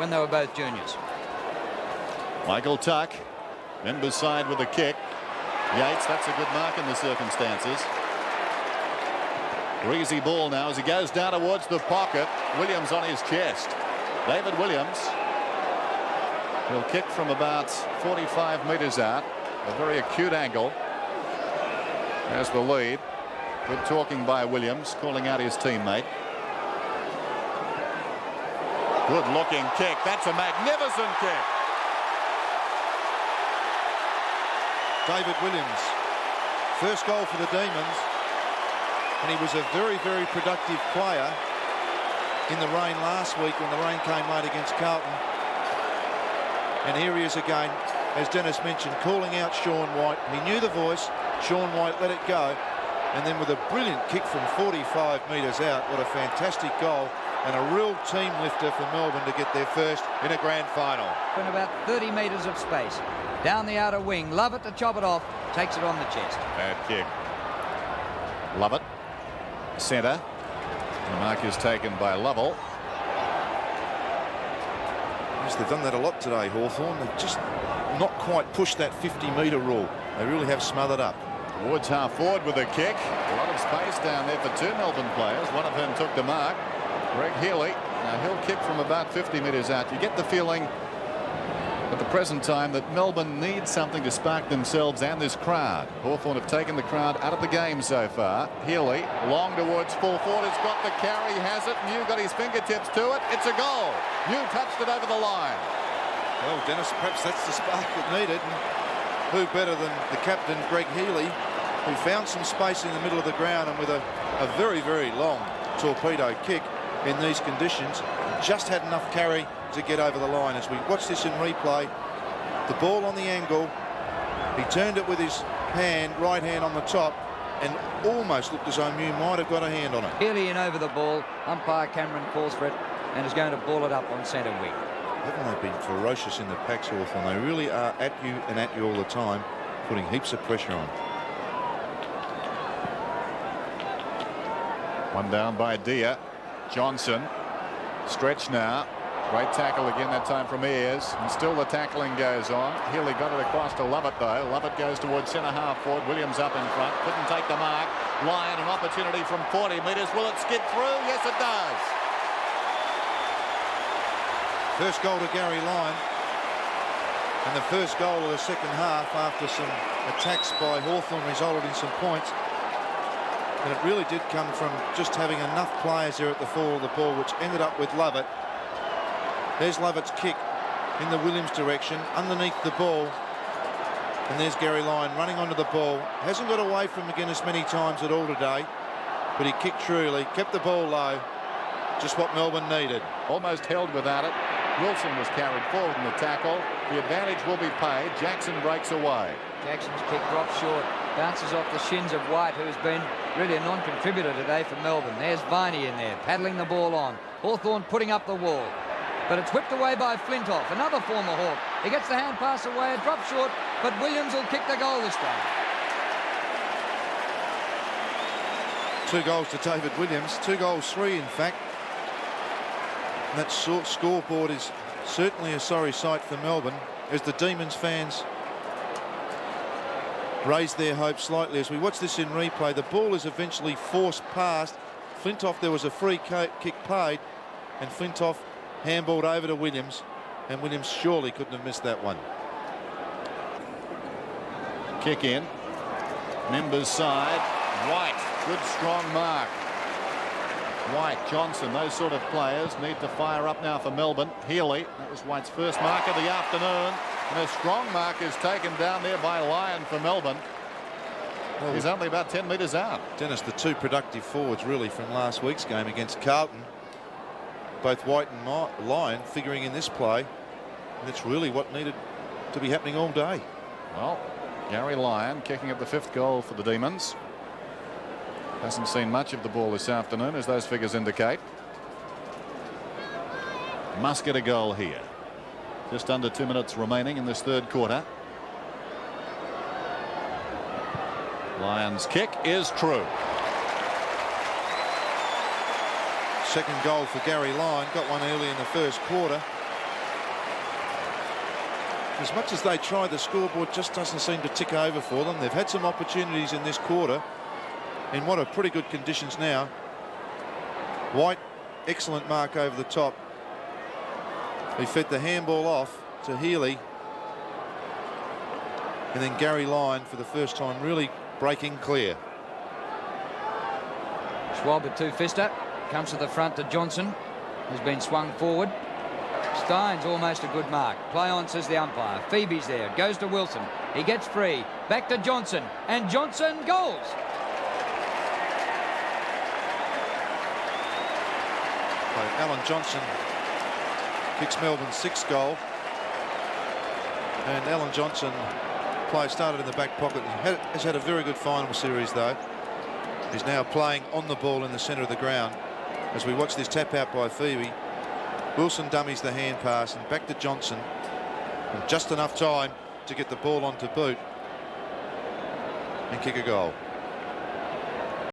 when they were both juniors. Michael Tuck, Members side with a kick. Yates, that's a good mark in the circumstances. Breezy ball now as he goes down towards the pocket. Williams on his chest. David Williams. He'll kick from about 45 metres out. A very acute angle. There's the lead. Good talking by Williams, calling out his teammate. Good looking kick. That's a magnificent kick. David Williams, first goal for the Demons, and he was a very, very productive player in the rain last week when the rain came late against Carlton. And here he is again, as Dennis mentioned, calling out Sean White. He knew the voice. Sean White let it go, and then with a brilliant kick from 45 metres out. What a fantastic goal, and a real team lifter for Melbourne to get their first in a grand final. In about 30 metres of space. Down the outer wing. Lovett to chop it off. Takes it on the chest. Bad kick. Lovett. Centre. The mark is taken by Lovell. Yes, they've done that a lot today, Hawthorn. They've just not quite pushed that 50-metre rule. They really have smothered up. Woods half forward with a kick. A lot of space down there for two Melbourne players, one of whom took the mark. Greg Healy. Now he'll kick from about 50 metres out. You get the feeling at the present time that Melbourne needs something to spark themselves and this crowd. Hawthorn have taken the crowd out of the game so far. Healy long towards full forward. It's got the carry, has it. New got his fingertips to it. It's a goal. New touched it over the line. Well, Dennis, perhaps that's the spark it needed. And who better than the captain, Greg Healy, who found some space in the middle of the ground, and with a very, very long torpedo kick in these conditions, just had enough carry to get over the line. As we watch this in replay, the ball on the angle, he turned it with his right hand on the top, and almost looked as though Mew might have got a hand on it. Healy in over the ball. Umpire Cameron calls for it and is going to ball it up on centre wing. Haven't they been ferocious in the packs, Hawthorn? They really are at you and at you all the time, putting heaps of pressure on. One down by Dia. Johnson. Stretch now. Great tackle again, that time from Ayres. And still the tackling goes on. Healy got it across to Lovett, though. Lovett goes towards centre half forward. Williams up in front. Couldn't take the mark. Lyon, an opportunity from 40 metres. Will it skid through? Yes, it does. First goal to Garry Lyon. And the first goal of the second half after some attacks by Hawthorn resulted in some points. And it really did come from just having enough players there at the fall of the ball, which ended up with Lovett. There's Lovett's kick in the Williams direction, underneath the ball. And there's Garry Lyon running onto the ball. Hasn't got away from McGuinness many times at all today, but he kicked truly, kept the ball low. Just what Melbourne needed. Almost held without it. Wilson was carried forward in the tackle. The advantage will be paid. Jackson breaks away. Jackson's kick drops short. Bounces off the shins of White, who's been really a non-contributor today for Melbourne. There's Viney in there, paddling the ball on. Hawthorn putting up the wall. But it's whipped away by Flintoff, another former Hawk. He gets the hand pass away, it drops short, but Williams will kick the goal this time. 2 goals to David Williams, 2 goals, 3 in fact. And that scoreboard is certainly a sorry sight for Melbourne, as the Demons fans raise their hopes slightly. As we watch this in replay, the ball is eventually forced past Flintoff. There was a free kick paid, and Flintoff handballed over to Williams, and Williams surely couldn't have missed that one. Kick in. Members side. White. Good strong mark. White, Johnson, those sort of players need to fire up now for Melbourne. Healy, that was White's first mark of the afternoon. And a strong mark is taken down there by Lyon for Melbourne. Well, he's only about 10 metres out. Dennis, the 2 productive forwards really from last week's game against Carlton. Both White and Lyon figuring in this play. And it's really what needed to be happening all day. Well, Garry Lyon kicking up the 5th goal for the Demons. Hasn't seen much of the ball this afternoon, as those figures indicate. Must get a goal here. Just under 2 minutes remaining in this third quarter. Lyon's kick is true. Second goal for Garry Lyon. Got one early in the first quarter. as much as they try, the scoreboard just doesn't seem to tick over for them. They've had some opportunities in this quarter in what are pretty good conditions now. White, excellent mark over the top. He fed the handball off to Healy, and then Garry Lyon for the first time really breaking clear. Schwab at two-fister. Comes to the front to Johnson, who's been swung forward. Stein's almost a good mark. Play on, says the umpire. Phoebe's there. Goes to Wilson. He gets free. Back to Johnson. And Johnson goals. Alan Johnson kicks Melbourne's 6th goal. And Alan Johnson started in the back pocket. Has had a very good final series, though. He's now playing on the ball in the centre of the ground. As we watch this tap out by Phoebe, Wilson dummies the hand pass and back to Johnson. And just enough time to get the ball onto boot and kick a goal.